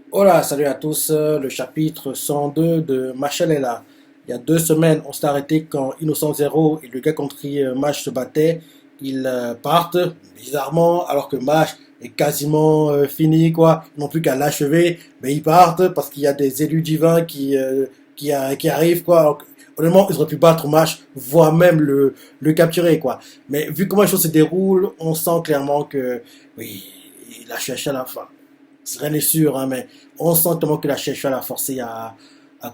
Hola, salut à tous. Le chapitre 102 de Machel est là. Il y a 2 semaines, on s'est arrêté quand Innocent Zero et le gars contre qui Mash se battait. Ils partent bizarrement alors que Mash est quasiment fini, quoi. Ils n'ont plus qu'à l'achever, mais ils partent parce qu'il y a des élus divins qui arrivent, quoi. Donc, honnêtement, ils auraient pu battre Mash, voire même le capturer, quoi. Mais vu comment les choses se déroulent, on sent clairement que, oui, il a cherché à la fin. Rien n'est sûr, hein, mais on sent tellement que la Shueisha l'a forcé à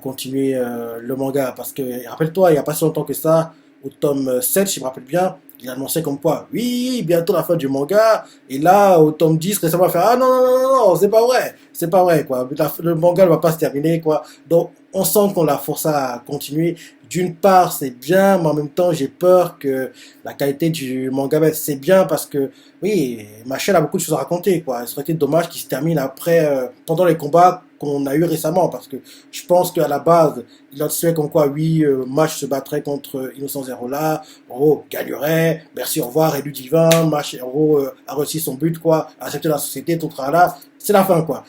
continuer le manga. Parce que, rappelle-toi, il n'y a pas si longtemps que ça, au tome 7, je me rappelle bien, il annonçait comme quoi, oui, bientôt la fin du manga. Et là, au tome 10, récemment, il fait, ah non, non, non, non, non, c'est pas vrai. C'est pas vrai, quoi. Le manga ne va pas se terminer, quoi. Donc, on sent qu'on l'a forcé à continuer. D'une part, c'est bien, mais en même temps, j'ai peur que la qualité du manga baisse. C'est bien parce que oui, Machel a beaucoup de choses à raconter, quoi. Il serait été dommage qu'il se termine après, pendant les combats qu'on a eu récemment, parce que je pense qu'à la base, il anticipait comme quoi, oui, Mash se battrait contre Innocent Zero là, Oro gagnerait, merci, au revoir, élu divin, Mash, Oro a réussi son but, quoi, accepter la société, tout là, c'est la fin, quoi.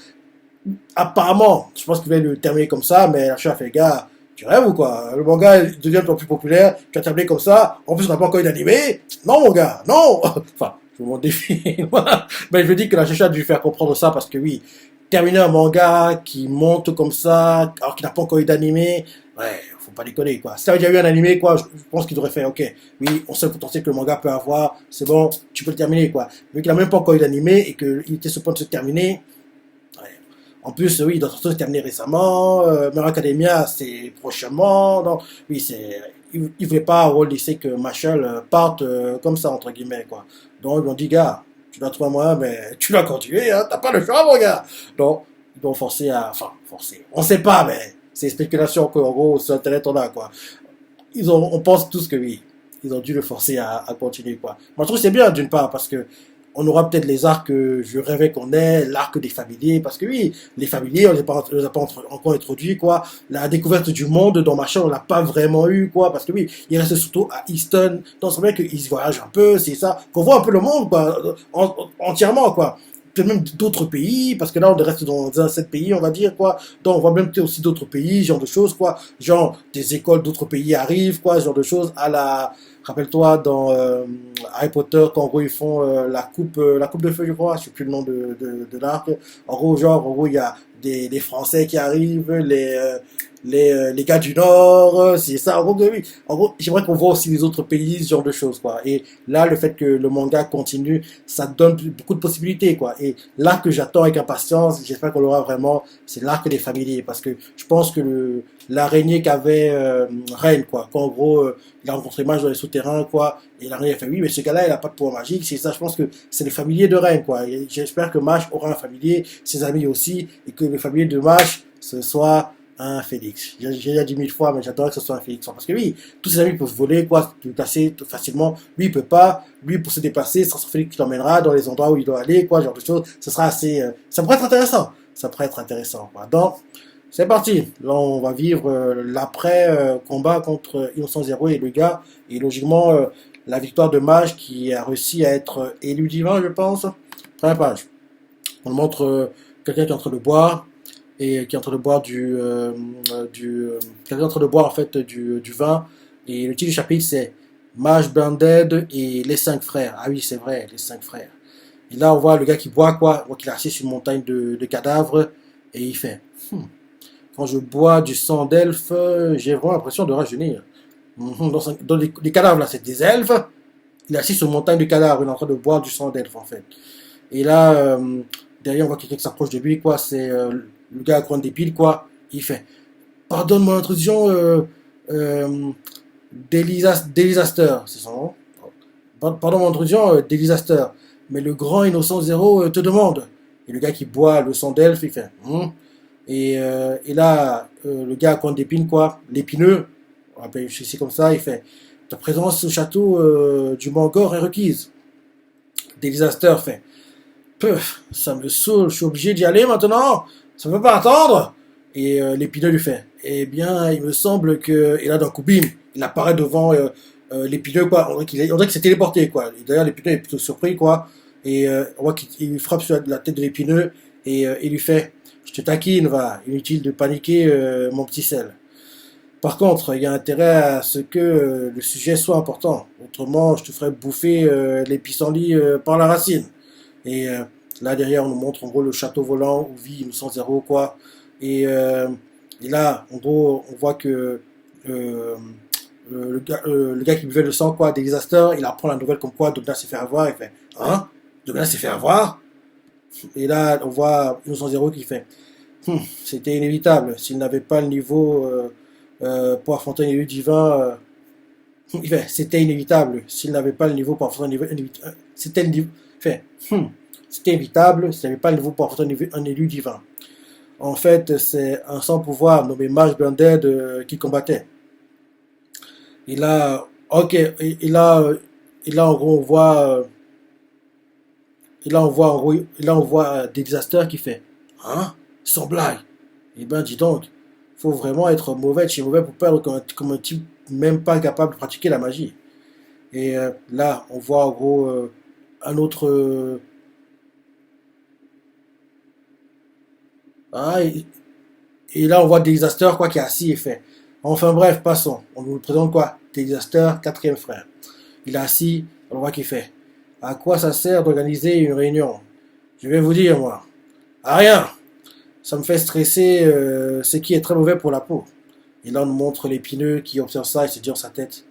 Apparemment, je pense qu'il voulait le terminer comme ça, mais la chef a fait, gars, tu rêves ou quoi? Le manga devient de plus en plus populaire, tu as terminé comme ça, en plus on n'a pas encore eu d'animé. Non mon gars, non. Enfin, je vous montre des films. Mais je me dis que la cherche a dû faire comprendre ça parce que oui, terminer un manga qui monte comme ça, alors qu'il n'a pas encore eu d'animé, ouais, faut pas déconner quoi. Si t'avais déjà eu un animé quoi, je pense qu'il devrait faire, ok, oui, on sait le potentiel que le manga peut avoir, c'est bon, tu peux le terminer quoi. Mais qu'il n'a même pas encore eu d'animé et qu'il était sur le point de se terminer, ouais. En plus, oui, Dr. Stone s'est terminé récemment. Mère Academia, c'est prochainement. Donc, oui, il voulait pas laisser que Marshall parte comme ça, entre guillemets, quoi. Donc, ils lui ont dit, gars, tu dois trouver un moyen, mais tu dois continuer, hein, t'as pas le choix, mon gars. Donc, ils l'ont forcé à. Enfin, forcé. On sait pas, mais c'est spéculation qu'en gros, sur Internet, on a, quoi. On pense tous que oui, ils ont dû le forcer à continuer, quoi. Moi, je trouve que c'est bien, d'une part, parce que on aura peut-être les arcs que je rêvais qu'on ait, l'arc des familiers, parce que oui, les familiers, on les a pas encore introduits, quoi. La découverte du monde dans Machin, on l'a pas vraiment eu, quoi, parce que oui, il reste surtout à Easton, donc c'est vrai qu'ils voyagent un peu, c'est ça, qu'on voit un peu le monde, quoi, entièrement, quoi. Peut-être même d'autres pays, parce que là, on reste dans un seul pays, on va dire, quoi. Donc, on voit même peut-être aussi d'autres pays, genre de choses, quoi. Genre, des écoles d'autres pays arrivent, quoi, genre de choses, à la, rappelle-toi, dans Harry Potter, quand en gros ils font la coupe de feu, je crois, je sais plus le nom de l'arc. En gros, genre, en gros, il y a des Français qui arrivent, les gars du Nord, c'est ça. En gros, oui. En gros, j'aimerais qu'on voit aussi les autres pays, ce genre de choses, quoi. Et là, le fait que le manga continue, ça donne beaucoup de possibilités, quoi. Et l'arc que j'attends avec impatience, j'espère qu'on l'aura vraiment, c'est l'arc des familiers, parce que je pense que l'araignée qu'avait Reine, quoi. Qu'en gros, il a rencontré Mage dans les souterrains, quoi. Et l'araignée a fait, oui, mais ce gars-là, il n'a pas de pouvoir magique. C'est ça, je pense que c'est les familiers de Reine, quoi. Et j'espère que Mage aura un familier, ses amis aussi, et que le familier de Mage, ce soit un Félix. J'ai déjà dit 1000 fois, mais j'adorerais que ce soit un Félix. Parce que oui, tous ses amis peuvent voler, quoi, se déplacer facilement. Lui, il peut pas. Lui, pour se déplacer, ce sera son Félix qui l'emmènera dans les endroits où il doit aller, quoi, genre de choses. Ce sera assez, ça pourrait être intéressant. Ça pourrait être intéressant, quoi. Donc, c'est parti. Là, on va vivre l'après-combat contre Innocent Zero et le gars. Et logiquement, la victoire de Mage qui a réussi à être élu divin, je pense. Première page. On montre quelqu'un qui est en train de boire et qui est en train de boire quelqu'un est en train de boire en fait du vin. Et le titre du chapitre c'est Mage Blinded et les 5 frères. Ah oui, c'est vrai, les 5 frères. Et là, on voit le gars qui boit quoi. On voit qu'il est assis sur une montagne de cadavres et il fait. Quand je bois du sang d'elfe, j'ai vraiment l'impression de rajeunir. Dans les cadavres, là, c'est des elfes. Il est assis sur une montagne de cadavres. Il est en train de boire du sang d'elfe, en fait. Et là, derrière, on voit quelqu'un qui s'approche de lui, quoi. C'est le gars à grande dépile, quoi. Il fait pardonne mon intrusion, Delisaster, c'est son nom. Pardon mon intrusion, Delisaster. Mais le grand innocent zéro te demande. Et le gars qui boit le sang d'elfe, il fait et là, le gars à coin d'épine, quoi, l'épineux, on rappelle c'est comme ça, il fait ta présence au château du Mangor est requise. Des désasters fait ça me saoule, je suis obligé d'y aller maintenant, ça ne peut pas attendre. Et l'épineux lui fait eh bien, il me semble que. Et là, d'un coup, bim, il apparaît devant l'épineux, quoi. On dirait qu'il s'est téléporté, quoi. Et d'ailleurs, l'épineux est plutôt surpris, quoi. Et on voit qu'il frappe sur la tête de l'épineux et il lui fait Je te taquine, va. Inutile de paniquer, mon petit sel. Par contre, il y a intérêt à ce que le sujet soit important. Autrement, je te ferai bouffer les pissenlits par la racine. Et là, derrière, on nous montre en gros le château volant où vit Innocent Zéro, quoi. Et, euh, et là, en gros, on voit que euh, le gars qui buvait le sang, quoi, des Disaster, il apprend la nouvelle comme quoi Douglas s'est fait avoir. Il fait, hein? Douglas s'est fait avoir? Et là, on voit Innocent Zéro qui fait, c'était inévitable. S'il n'avait pas le niveau pour affronter un élu divin, c'était inévitable. S'il n'avait pas le niveau pour affronter un élu, c'était le niveau. Fait, c'était évitable s'il n'avait pas le niveau pour affronter un élu divin. En fait, c'est un sans pouvoir nommé Mage Blinded qui combattait. Et là, ok, et là en gros on voit, et là on voit des disasters qui fait, hein, sans blague. Eh ben dis donc, faut vraiment être mauvais, chez mauvais pour perdre comme un type même pas capable de pratiquer la magie. Et là, on voit en gros un autre, ah, et là on voit des disasters quoi qui est assis et fait. Enfin bref, passons. On nous présente quoi? Des disasters, quatrième frère. Il est assis, on voit qu'il fait. À quoi ça sert d'organiser une réunion? Je vais vous dire, moi. À rien. Ça me fait stresser, ce qui est très mauvais pour la peau. Et là, on nous montre l'épineux qui observe ça et se dit dans sa tête.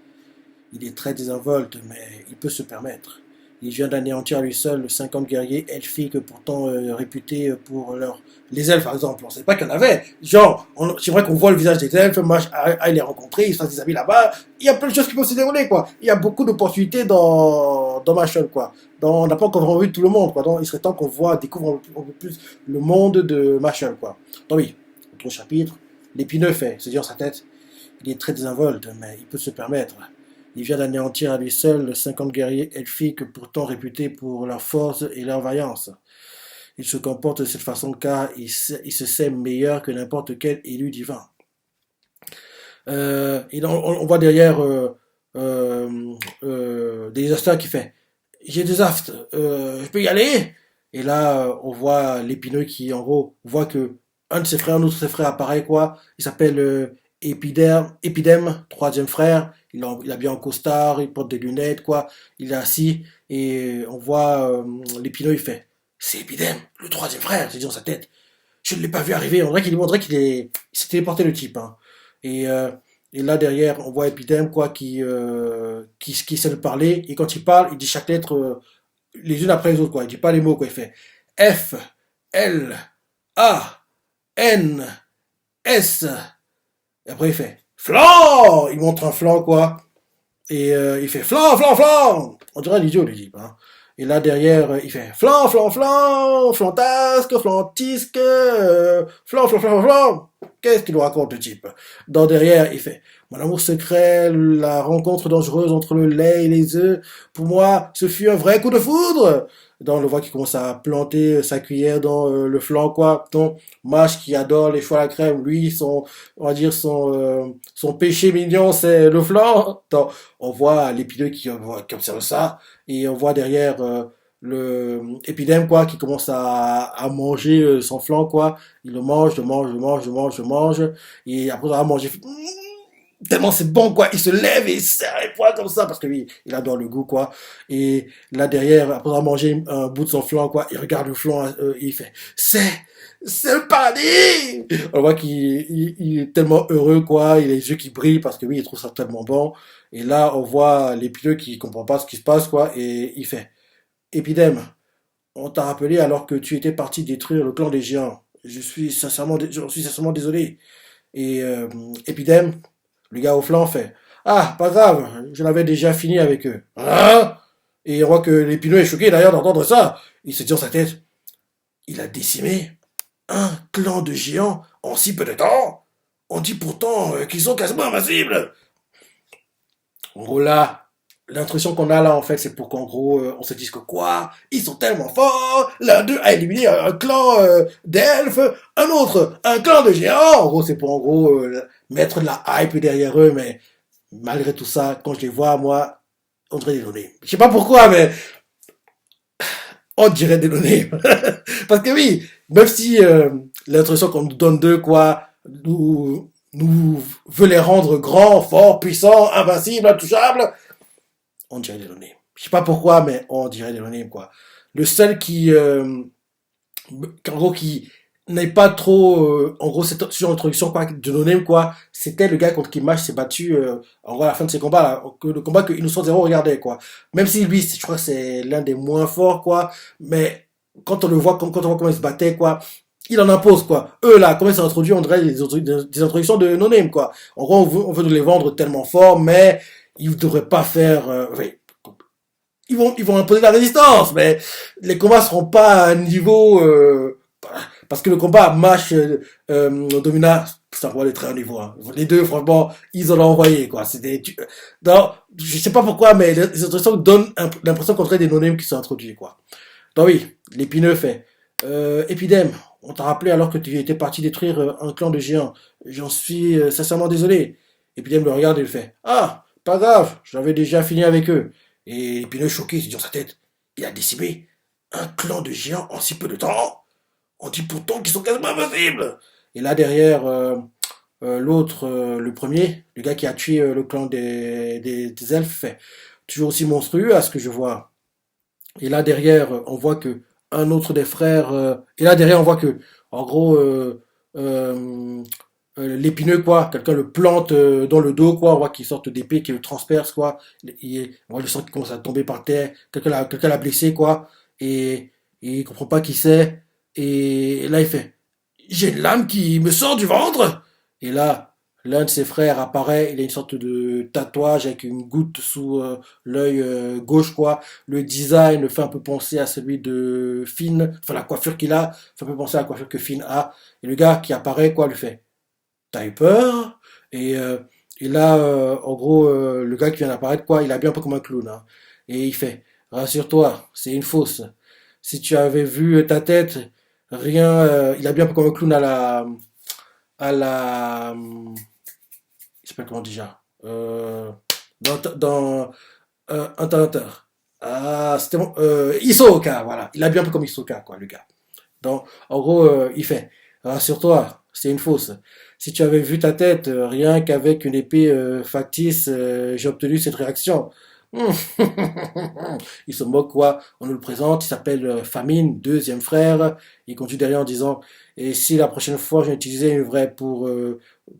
Il est très désinvolte, mais il peut se permettre. Il vient d'anéantir à lui seul le 50 guerriers elfiques pourtant réputés pour leur... Les elfes, par exemple, on ne sait pas qu'il y en avait. Genre, c'est vrai qu'on voit le visage des elfes, il les rencontrer, il se fasse des amis là-bas. Il y a plein de choses qui peuvent se dérouler, quoi. Il y a beaucoup d'opportunités dans Machel, quoi. On n'a pas encore vraiment vu tout le monde, quoi. Donc, il serait temps qu'on découvre un peu plus le monde de Machel, quoi. Donc oui, autre chapitre. L'épineux fait, se dit dans sa tête, il est très désinvolte, mais il peut se permettre. Il vient d'anéantir à lui seul 50 guerriers elfiques pourtant réputés pour leur force et leur vaillance. Il se comporte de cette façon car il se sait meilleur que n'importe quel élu divin. Et on voit derrière des asters qui fait j'ai des aftes, je peux y aller? Et là, on voit l'épineux qui, en gros, voit que un autre de ses frères apparaît, quoi. Il s'appelle Épidème, troisième frère. Il a bien en costard, il porte des lunettes, quoi. Il est assis et on voit l'épineux, il fait c'est Épidème, le troisième frère, c'est dit dans sa tête. Je ne l'ai pas vu arriver, on dirait il s'est téléporté le type, hein. Et, euh, et là derrière, on voit Epidem quoi qui essaie de parler et quand il parle, il dit chaque lettre les unes après les autres quoi. Il dit pas les mots quoi. Il fait F L A N S et après il fait flan. Il montre un flanc quoi et il fait flan flan flan. On dirait un idiot le type. Hein. Et là derrière, il fait flan flan flan, flantasque, flantisque, flan flan flan flan. Qu'est-ce qu'il nous raconte le type? Dans derrière, il fait mon amour secret, la rencontre dangereuse entre le lait et les œufs. Pour moi, ce fut un vrai coup de foudre. Dans le voit qui commence à planter sa cuillère dans le flanc quoi. Donc Mâche qui adore les choux à la crème, lui on va dire son péché mignon c'est le flanc. Donc, on voit l'épineux qui observe ça et on voit derrière le épidème quoi qui commence à manger son flanc quoi. Il le mange, le mange et après avoir mangé tellement c'est bon quoi, il se lève et il serre les poings comme ça parce que lui il adore le goût quoi. Et là derrière après avoir mangé un bout de son flanc quoi, il regarde le flanc et il fait c'est le paradis. On voit qu'il est tellement heureux quoi, il a les yeux qui brillent parce que oui il trouve ça tellement bon. Et là on voit l'épineux qui comprend pas ce qui se passe quoi et il fait Épidème, on t'a rappelé alors que tu étais parti détruire le clan des géants. J'en suis sincèrement désolé. Et Épidème, le gars au flanc fait ah, pas grave, je l'avais déjà fini avec eux. Hein? Et on voit que l'épineux est choqué d'ailleurs d'entendre ça. Il se dit dans sa tête il a décimé un clan de géants en si peu de temps. On dit pourtant qu'ils sont quasiment invincibles. En gros là, l'impression qu'on a là en fait c'est pour qu'en gros on se dise que quoi ils sont tellement forts, l'un d'eux a éliminé un clan d'elfes, un autre un clan de géants. En gros c'est pour en gros mettre de la hype derrière eux, mais malgré tout ça quand je les vois moi on dirait des données. Je sais pas pourquoi mais on dirait des données parce que oui même si L'impression qu'on nous donne d'eux, quoi, nous veut les rendre grands, forts, puissants, invincibles, intouchables. On dirait des données. Je sais pas pourquoi, mais on dirait des données, quoi. Le seul en gros, qui n'est pas trop, en gros, cette sur introduction, quoi, de no quoi, c'était le gars contre qui Mash s'est battu, en gros, à la fin de ses combats, là, le combat que Innocent Zero regardait, quoi. Même si lui, je crois que c'est l'un des moins forts, quoi, mais quand on le voit, quand on voit comment il se battait, quoi, il en impose, quoi. Eux, là, comment ils sont introduits, on dirait des introductions de no quoi. En gros, on veut nous les vendre tellement fort, mais ils ne devraient pas faire, oui, ils vont imposer la résistance, mais les combats seront pas à un niveau, parce que le combat Mash Domina, ça va aller très haut niveau, hein. Les deux, franchement, ils en ont envoyé, quoi. Non, je sais pas pourquoi, mais les introductions donnent l'impression qu'on dirait des no qui sont introduits, quoi. Donc oui, l'épineux fait. Épidème, on t'a rappelé alors que tu étais parti détruire un clan de géants. J'en suis sincèrement désolé. Épidème le regarde et le fait. Ah, pas grave, j'avais déjà fini avec eux. Et l'épineux choqué se dit dans sa tête. Il a décimé un clan de géants en si peu de temps. On dit pourtant qu'ils sont quasiment invincibles. Et là derrière, l'autre, le premier, le gars qui a tué le clan des elfes, fait. Toujours aussi monstrueux à ce que je vois. Et là derrière, on voit que un autre des frères. Et là derrière, on voit que, en gros, euh, l'épineux quoi, quelqu'un le plante dans le dos quoi. On voit qu'il sorte d'épée, qu'il le transperce quoi. On voit le sang qui commence à tomber par terre. Quelqu'un l'a blessé quoi. Et il comprend pas qui c'est. Et là il fait, j'ai une lame qui me sort du ventre. Et là, l'un de ses frères apparaît, il a une sorte de tatouage avec une goutte sous l'œil gauche, quoi. Le design le fait un peu penser à celui de Finn, enfin la coiffure qu'il a, fait un peu penser à la coiffure que Finn a. Et le gars qui apparaît, quoi, lui fait, t'as eu peur? Et, euh, et là, en gros, le gars qui vient d'apparaître, quoi, il a bien un peu comme un clown, hein. Et il fait, rassure-toi, c'est une fausse. Si tu avais vu ta tête, rien, il a bien un peu comme un clown à la, il s'appelle comment déjà, dans Hunter x Hunter. Ah, c'était bon, Hisoka, voilà. Il a bien un peu comme Hisoka, quoi, le gars. Donc, en gros, il fait, rassure-toi, c'est une fausse. Si tu avais vu ta tête, rien qu'avec une épée factice, j'ai obtenu cette réaction. Il se moque quoi, on nous le présente, il s'appelle Famine, deuxième frère, il continue derrière en disant, et si la prochaine fois j'ai utilisé une vraie pour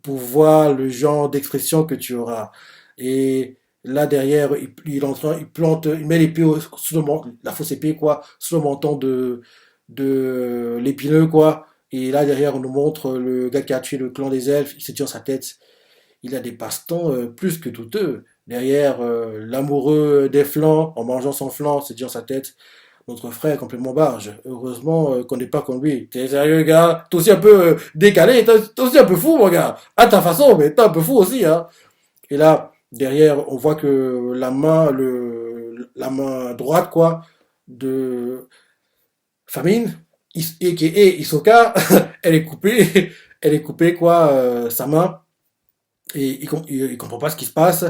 voir le genre d'expression que tu auras. Et là derrière, il plante, il met l'épée sous le menton, la fausse épée quoi, sous le menton de l'épineux quoi. Et là derrière, on nous montre le gars qui a tué le clan des elfes, il se dit dans sa tête, il a des passe-temps plus que douteux. Derrière, l'amoureux des flancs, en mangeant son flanc, se dit dans sa tête, notre frère est complètement barge. Heureusement qu'on n'est pas comme lui. T'es sérieux, gars? T'es aussi un peu décalé, t'es aussi un peu fou, mon gars. À ta façon, mais t'es un peu fou aussi, hein. Et là, derrière, on voit que la main droite, quoi, de Famine, et Isoka, elle est coupée, elle est coupée, quoi, sa main, et il comprend pas ce qui se passe.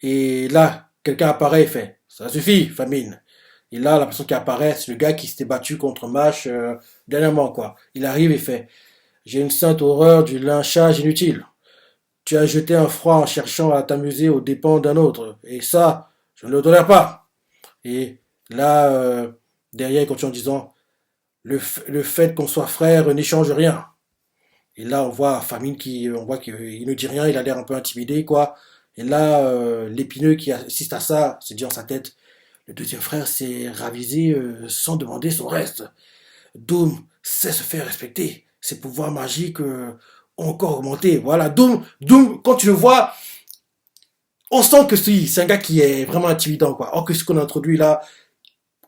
Et là, quelqu'un apparaît et fait, ça suffit, Famine. Et là, la personne qui apparaît, c'est le gars qui s'était battu contre Mash dernièrement, quoi. Il arrive et fait, j'ai une sainte horreur du lynchage inutile. Tu as jeté un froid en cherchant à t'amuser aux dépens d'un autre. Et ça, je ne le tolère pas. Et là, derrière, il continue en disant, le fait qu'on soit frère n'échange rien. Et là, on voit qu'il ne dit rien, il a l'air un peu intimidé, quoi. Et là, l'épineux qui assiste à ça se dit en sa tête, le deuxième frère s'est ravisé sans demander son reste. Doom sait se faire respecter. Ses pouvoirs magiques ont encore augmenté. Voilà, Doom, quand tu le vois, on sent que c'est un gars qui est vraiment intimidant, quoi. Or que ce qu'on a introduit là,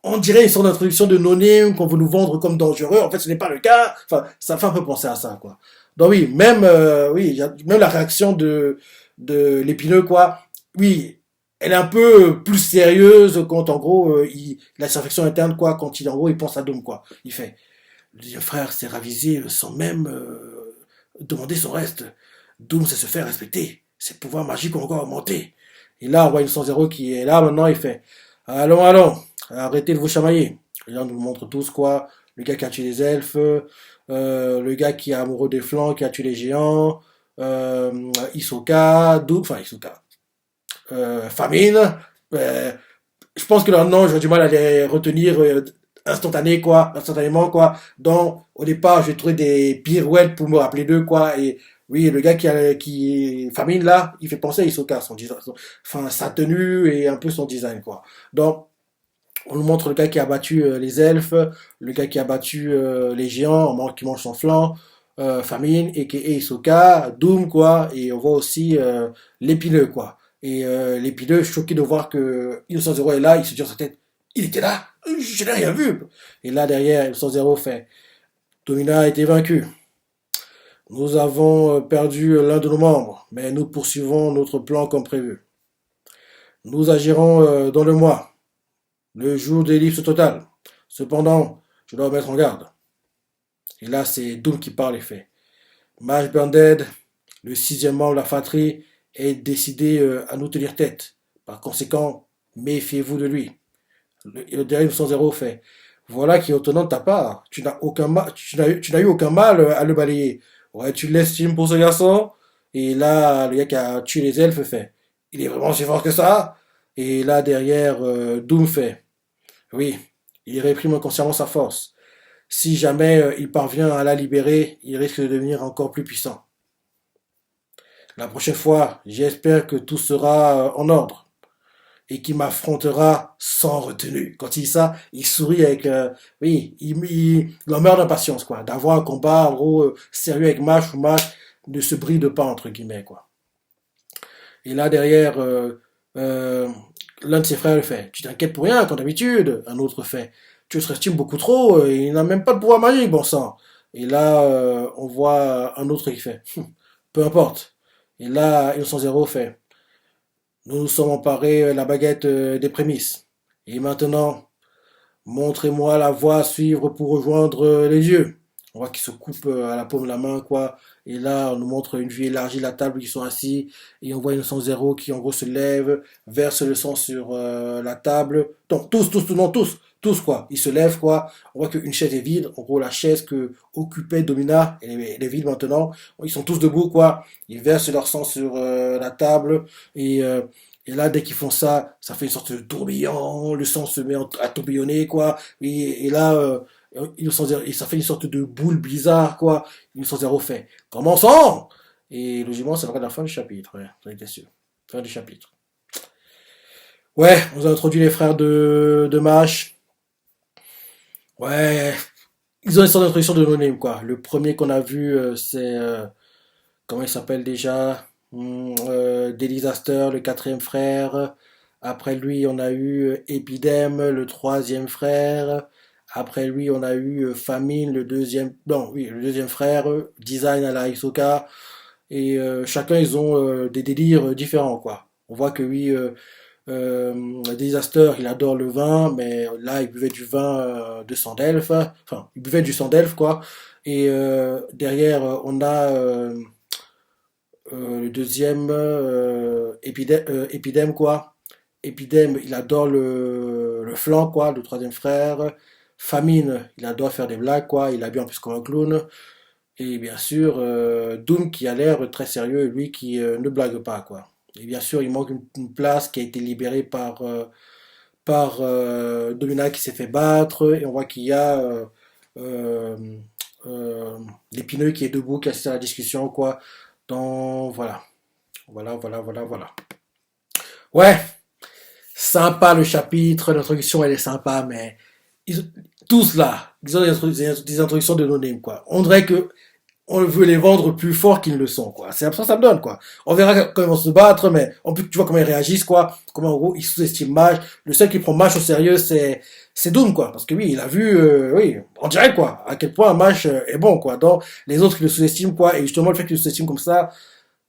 on dirait une sorte d'introduction de no qu'on veut nous vendre comme dangereux. En fait, ce n'est pas le cas. Enfin, ça fait un peu penser à ça, quoi. Donc oui, même la réaction de l'épineux, quoi. Oui, elle est un peu plus sérieuse quand, en gros, il a sa réflexion interne, quoi, quand en gros, il pense à Doom, quoi. Il fait, le deuxième frère s'est ravisé sans même demander son reste. Doom sait se faire respecter. Ses pouvoirs magiques ont encore augmenté. Et là, on voit une 100 qui est là maintenant, il fait, allons, arrêtez de vous chamailler. Et là, on nous montre tous quoi. le gars qui a tué les elfes, le gars qui est amoureux des flancs, qui a tué les géants, Hisoka, Hisoka, Famine. Euh, je pense que leur nom, j'aurais du mal à les retenir instantanément, quoi. Donc, au départ, j'ai trouvé des pirouettes pour me rappeler d'eux, quoi. Et oui, le gars Famine, là, il fait penser à Hisoka, enfin, sa tenue et un peu son design, quoi. Donc, on nous montre le gars qui a battu les elfes, le gars qui a battu les géants, qui mange son flanc, Famine, et Hisoka, Doom, quoi, et on voit aussi l'épineux, quoi. Et l'épineux, choqué de voir que Innocent Zero est là, il se dit dans sa tête, il était là, je n'ai rien vu. Et là, derrière, Innocent Zero fait, Domina a été vaincu. Nous avons perdu l'un de nos membres, mais nous poursuivons notre plan comme prévu. Nous agirons dans le mois, le jour d'ellipse totale. Cependant, je dois mettre en garde. Et là, c'est Doom qui parle et fait. Mage Burnded, le sixième membre de la fratrie, est décidé à nous tenir tête. Par conséquent, méfiez-vous de lui. Et le dernier 100 fait. Voilà qui est étonnant de ta part. Tu n'as eu aucun mal à le balayer. Ouais, tu l'estimes pour ce garçon? Et là, le gars qui a tué les elfes fait. Il est vraiment si fort que ça? Et là, derrière, Doom fait. Oui, il réprime inconsciemment sa force. Si jamais il parvient à la libérer, il risque de devenir encore plus puissant. La prochaine fois, j'espère que tout sera en ordre et qu'il m'affrontera sans retenue. Quand il dit ça, il sourit avec, oui, il en meurt d'impatience, quoi, d'avoir un combat, en gros, sérieux avec Mash, ou Mash ne se bride pas, entre guillemets, quoi. Et là, derrière, l'un de ses frères le fait, tu t'inquiètes pour rien, comme d'habitude. Un autre fait, tu surestimes beaucoup trop, il n'a même pas de pouvoir magique, bon sang. Et là, on voit un autre qui fait, peu importe. Et là, Innocent Zero fait, nous nous sommes emparés la baguette des prémices. Et maintenant, montrez-moi la voie à suivre pour rejoindre les dieux. On voit qu'ils se coupent à la paume de la main, quoi. Et là, on nous montre une vue élargie de la table où ils sont assis. Et on voit Innocent Zero qui, en gros, se lève, verse le sang sur la table. Donc, tous, quoi. Ils se lèvent, quoi. On voit qu'une chaise est vide. En gros, la chaise que occupait Domina, elle est vide maintenant. Ils sont tous debout, quoi. Ils versent leur sang sur la table. Et là, dès qu'ils font ça, ça fait une sorte de tourbillon, le sang se met à tourbillonner, quoi. Et là, et ça fait une sorte de boule bizarre, quoi. Innocent Zero fait, commençons! Et logiquement, ça va être la fin du chapitre, ouais, j'en étais sûr. Fin du chapitre. Ouais, on a introduit les frères de Mash. Ouais, ils ont une sorte d'introduction de no quoi. Le premier qu'on a vu, c'est, comment il s'appelle déjà? Disaster, le quatrième frère. Après lui, on a eu Epidem, le troisième frère. Après lui, on a eu Famine, le deuxième. Non, oui, le deuxième frère. Design à la Hisoka. Et chacun, ils ont des délires différents, quoi. On voit que oui, Disaster, il adore le vin, mais là, il buvait du vin de sang d'elfe. Enfin, il buvait du sang d'elfe, quoi. Et derrière, on a le deuxième, Épidème, quoi. Épidème, il adore le flanc, quoi, le troisième frère. Famine, il adore faire des blagues, quoi. Il habille en plus comme un clown. Et bien sûr, Doom, qui a l'air très sérieux, lui qui ne blague pas, quoi. Et bien sûr, il manque une place qui a été libérée par Domina qui s'est fait battre. Et on voit qu'il y a euh, l'épineux qui est debout, qui assiste à la discussion, quoi. Donc voilà. Voilà. Ouais, sympa le chapitre, l'introduction elle est sympa, mais ils, tous là, ils ont des introductions de no-name, quoi. On dirait que on veut les vendre plus fort qu'ils ne le sont, quoi. C'est ça, ça me donne, quoi. On verra comment ils vont se battre, mais en plus, tu vois comment ils réagissent, quoi. Comment, en gros, ils sous-estiment Mage. Le seul qui prend Mage au sérieux, c'est Doom, quoi. Parce que oui, il a vu, oui, on dirait, quoi, à quel point Mage est bon, quoi. Donc, les autres, ils le sous-estiment, quoi. Et justement, le fait qu'ils le sous-estiment comme ça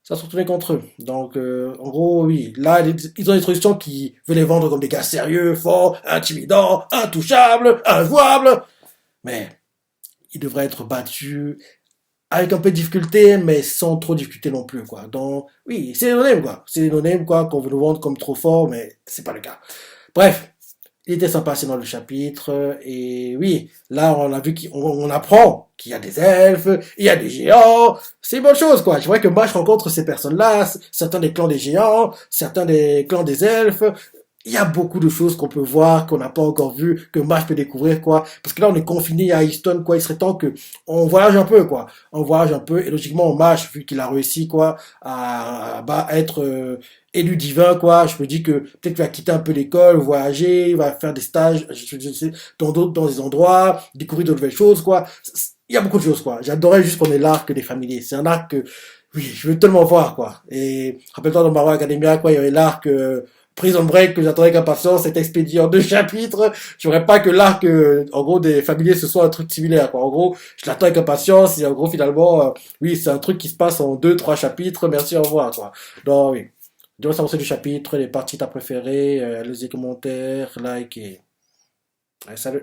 se retournait contre eux. Donc, en gros, oui, là, ils ont une introduction qui veut les vendre comme des gars sérieux, forts, intimidants, intouchables, injouables. Mais, ils devraient être battus avec un peu de difficulté, mais sans trop de difficulté non plus, quoi. Donc, oui, c'est des no-name, quoi. C'est des no-name, quoi, qu'on veut nous vendre comme trop fort, mais c'est pas le cas. Bref, Il était sympa c'est dans le chapitre. Et oui, là, on a vu on apprend qu'il y a des elfes, il y a des géants. C'est une bonne chose, quoi. Je vois que moi, je rencontre ces personnes-là, certains des clans des géants, certains des clans des elfes. Il y a beaucoup de choses qu'on peut voir, qu'on n'a pas encore vu, que Marsh peut découvrir, quoi. Parce que là, on est confiné à Easton, quoi. Il serait temps que on voyage un peu, quoi. On voyage un peu. Et logiquement, Marsh, vu qu'il a réussi, quoi, à être élu divin, quoi, je me dis que peut-être qu'il va quitter un peu l'école, voyager, il va faire des stages, je sais, dans des endroits, découvrir de nouvelles choses, quoi. Il y a beaucoup de choses, quoi. J'adorais juste qu'on ait l'arc des familiers. C'est un arc que, oui, je veux tellement voir, quoi. Et rappelle-toi dans Marvel Academia, quoi, il y avait l'arc Prison Break que j'attendais avec impatience, cet expédié en 2 chapitres. Je voudrais pas que l'arc, en gros, des familiers, ce soit un truc similaire, quoi. En gros, je l'attends avec impatience, et en gros, finalement, oui, c'est un truc qui se passe en 2, 3 chapitres, merci, au revoir, quoi. Donc, oui. Dis-moi ça, c'est du chapitre, les parties que t'as préférées, les commentaires, like et... Ouais, salut.